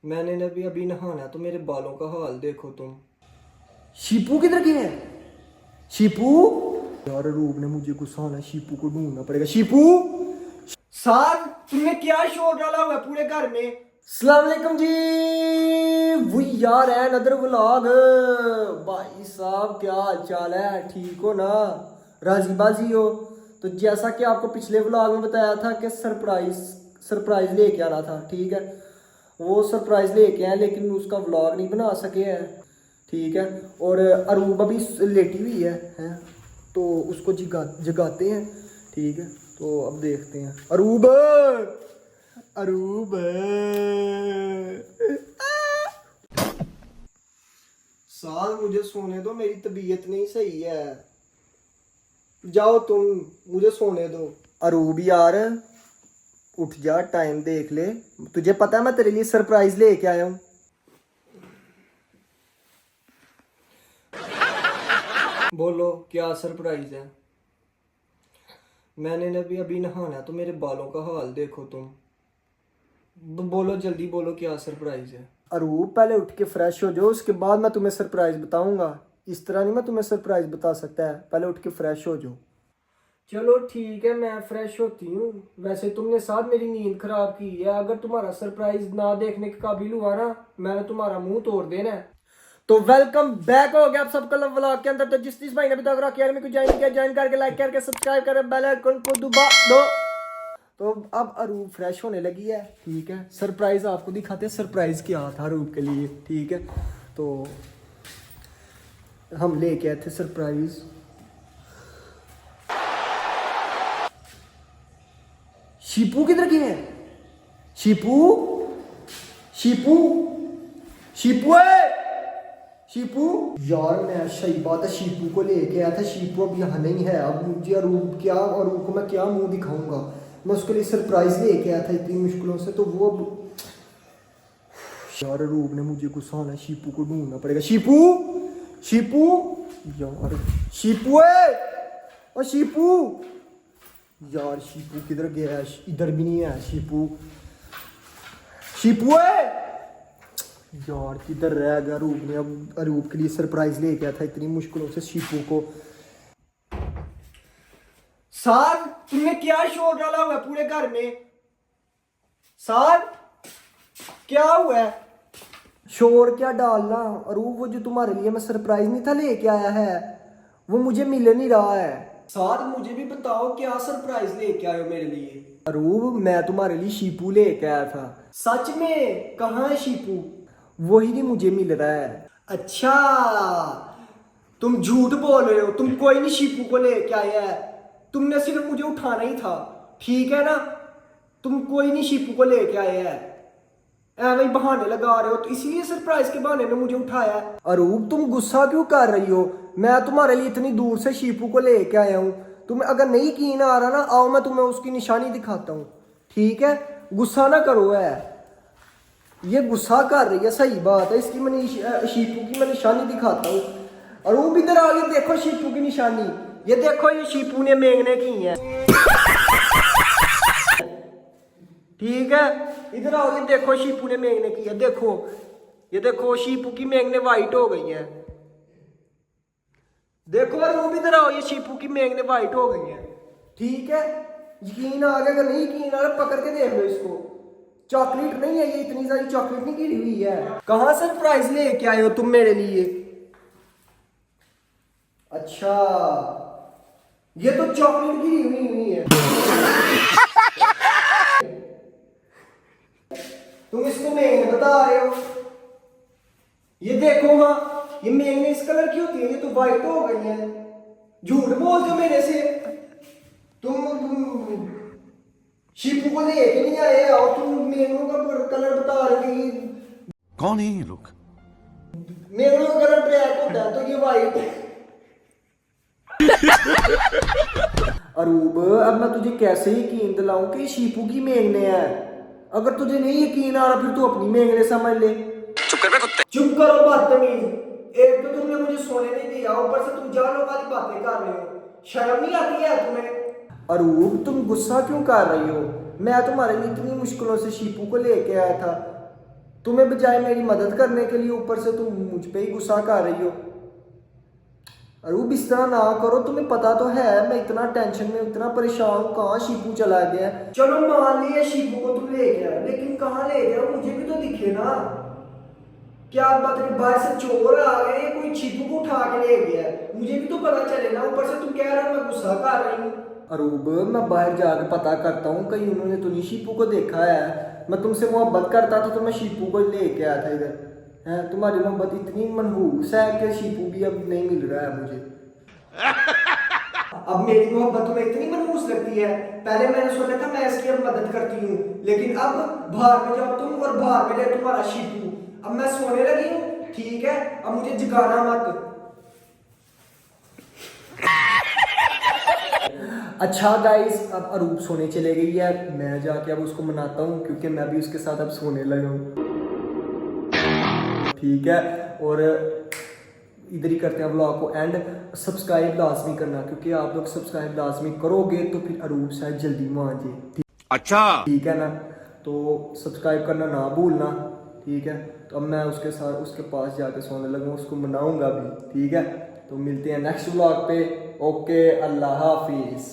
मैंने अभी अभी नहाना तो मेरे बालों का हाल देखो तुम। शीपू किधर गया है? शीपू यार, रूप ने मुझे गुस्सा होना, शीपू को ढूंढना पड़ेगा। शीपू साहब तुमने क्या शोर डाला हुआ है पूरे घर में? सलाम अलैकुम जी। वो यार है नदर व्लॉग। भाई साहब क्या हाल चाल है, ठीक हो ना? राजी बाजी हो? तो जैसा कि आपको पिछले व्लॉग में बताया था कि सरप्राइज सरप्राइज लेके आना था, ठीक है। वो सरप्राइज लेके आए लेकिन उसका व्लॉग नहीं बना सके हैं, ठीक है। और अरूब अभी लेटी हुई है? तो उसको जगाते हैं, ठीक है। तो अब देखते हैं। अरूब, अरूब। साहब मुझे सोने दो, मेरी तबीयत नहीं सही है। जाओ तुम, मुझे सोने दो। अरूब यार उठ जा, टाइम देख ले। तुझे पता है मैं तेरे लिए सरप्राइज लेके आया हूँ। बोलो क्या सरप्राइज है? मैंने अभी अभी नहाना तो मेरे बालों का हाल देखो तुम। बोलो जल्दी बोलो क्या सरप्राइज है? अरूब पहले उठ के फ्रेश हो जाओ, उसके बाद मैं तुम्हें सरप्राइज बताऊंगा। इस तरह नहीं मैं तुम्हें सरप्राइज बता सकता है, पहले उठ के फ्रेश हो जाओ। चलो ठीक है, मैं फ्रेश होती हूँ। वैसे तुमने साथ मेरी नींद खराब की है। अगर तुम्हारा सरप्राइज ना देखने के काबिल हुआ ना, मैंने तुम्हारा मुंह तोड़ देना है। तो वेलकम बैक हो गया आप सबका लव व्लॉग के अंदर। तो जिस भाई ने अभी तक रॉक यार में को ज्वाइन किया, ज्वाइन करके लाइक करके सब्सक्राइब कर बेल आइकन को दबा दो। तो अब अरूब फ्रेश होने लगी है, ठीक है। सरप्राइज आपको दिखाते हैं, सरप्राइज क्या था अरूब के लिए, ठीक है। तो हम लेके आए थे सरप्राइज। शीपू किधर गए हैं? शीपू, शीपू, शीपू है? शीपू यार, मैं सही बात है शीपू को लेके आया था। शीपू अब यहाँ नहीं है। अब मुझे अरूब क्या, अरूब को मैं क्या मुंह दिखाऊंगा? मैं उसके लिए सरप्राइज लेके आया था इतनी मुश्किलों से। तो वो अब यार, अरूब ने मुझे गुस्सा होना, शीपू को ढूंढना पड़ेगा। शीपू, शीपू यार, शीपू है? और शीपू यार, शीपू किधर गया है? इधर भी नहीं है शीपू। शीपू है यार, किधर रह गया अरूब ने? अब अरूब के लिए सरप्राइज लेके आया था इतनी मुश्किलों से शीपू को। साहब तुमने क्या शोर डाला हुआ है पूरे घर में? साहब क्या हुआ है? शोर क्या डालना अरूब, वो जो तुम्हारे लिए मैं सरप्राइज नहीं था लेके आया है, वो मुझे मिल नहीं रहा है। साहब मुझे भी बताओ क्या सरप्राइज लेके आए हो मेरे लिए? अरूब मैं तुम्हारे लिए शीपू लेके आया था। सच में? कहाँ है शीपू? वही नहीं मुझे मिल रहा है। अच्छा, तुम झूठ बोल रहे हो। तुम कोई नहीं शीपू को लेके आया है। तुमने सिर्फ मुझे उठाना ही था, ठीक है ना? तुम कोई नहीं शीपू को लेके आए हैं। ऐਵੇਂ ही बहाने लगा रहे हो, तो इसलिए सरप्राइज के बहाने में मुझे उठाया है। अरूब तुम गुस्सा क्यों कर रही हो? मैं तुम्हारे लिए इतनी दूर से शीपू को लेके आया हूँ। तुम्हें अगर नहीं यकीन आ रहा ना, आओ मैं तुम्हें उसकी निशानी दिखाता हूँ, ठीक है। गुस्सा ना करो। है ये गुस्सा कर रही है, सही बात है। इसकी मैं शीपू की मैं निशानी दिखाता हूँ। अरूब इधर आ गई, देखो शीपू की निशानी। ये देखो, ये शीपू ने मेंगने की है, ठीक है। इधर आओ, ये देखो शीपू ने मेंगने की है। देखो, ये देखो शीपू की मेंगने वाइट हो गई हैं। देखो अरूब इधर आओ, ये शीपू की मेंगने वाइट हो गई हैं, ठीक है। यकीन आ गया? अगर नहीं यकीन आ रहा, पकड़ के देख लो इसको। चॉकलेट नहीं है ये, इतनी सारी चॉकलेट नहीं गिरी हुई है। कहाँ सरप्राइज लेके आए हो तुम मेरे लिए? अच्छा, ये तो चॉकलेट गिरी हुई है। तुम इसको मेंगने बता रहे हो? ये देखो, हाँ ये मेंगने इस कलर की होती है, ये तो वाइट हो गई है। झूठ बोलते हो मेरे से। तुम शीपू को लेके नहीं आए और तुम मेंगनों का कलर बता रहे हो कि कौन है ये लोग? मेंगनों का कलर ब्लैक होता है, तो ये वाइट है। अरूब अब मैं तुझे कैसे यकीन दिलाऊं कि शीपू की मेंगने हैं? अगर तुझे नहीं यकीन आ रहा, फिर तू अपनी मेंगने समझ ले। चुप कर बे कुत्ते। चुप करो बदतमीज। एक तो तुमने मुझे सोने नहीं दिया, ऊपर से तुम जानों वाली बातें कर रहे हो। शर्म नहीं आती है तुम्हें? अरूब तुम गुस्सा क्यों कर रही हो? मैं तुम्हारे लिए इतनी मुश्किलों से शीपू को लेके आया था। तुम्हें बजाय मेरी मदद करने के लिए ऊपर से तुम मुझ पे ही गुस्सा कर रही हो। अरूब इस तरह ना करो, तुम्हें पता तो है मैं इतना टेंशन में, इतना परेशान हूँ, कहाँ शीपू चला गया है। चलो मान लिया शीपू को तुम ले गया, लेकिन कहाँ ले गया मुझे भी तो दिखे ना। क्या मतलब बाहर से चोर आ गए या कोई शीपू को उठा के ले गया है? मुझे भी तो पता चले ना। ऊपर से तुम कह रहे हो मैं गुस्सा कर रही हूँ। अरूब मैं बाहर जाकर पता करता हूँ, कहीं उन्होंने तो नहीं शीपू को देखा है। मैं तुमसे मोहब्बत करता था तो मैं शीपू को लेके आया था इधर। है तुम्हारी मोहब्बत इतनी मनहूस है कि शीपू भी अब नहीं मिल रहा है मुझे। अब मेरी मोहब्बत तुम्हें इतनी मनहूस लगती है? पहले मैंने सोचा था मैं इसकी अब मदद करती हूँ, लेकिन अब बाहर में जाओ तुम और बाहर में जाए तुम्हारा शीपू। अब मैं सोने लगी हूँ, ठीक है? अब मुझे जगाना मत। अच्छा गाइस, अब अरूब सोने चले गई है, मैं जाके अब उसको मनाता हूँ क्योंकि मैं भी उसके साथ अब सोने लगा हूँ। ठीक है, और इधर ही करते हैं व्लॉग को एंड। सब्सक्राइब लाजमी करना, क्योंकि आप लोग सब्सक्राइब लाजमी करोगे तो फिर अरूब शायद जल्दी मान जाए। अच्छा ठीक है ना, तो सब्सक्राइब करना ना भूलना। ठीक है, तो अब मैं उसके साथ उसके पास जाके सोने लगूँ, उसको मनाऊंगा भी। ठीक है, तो मिलते हैं नेक्स्ट व्लॉग पे। ओके, अल्लाह हाफिज़।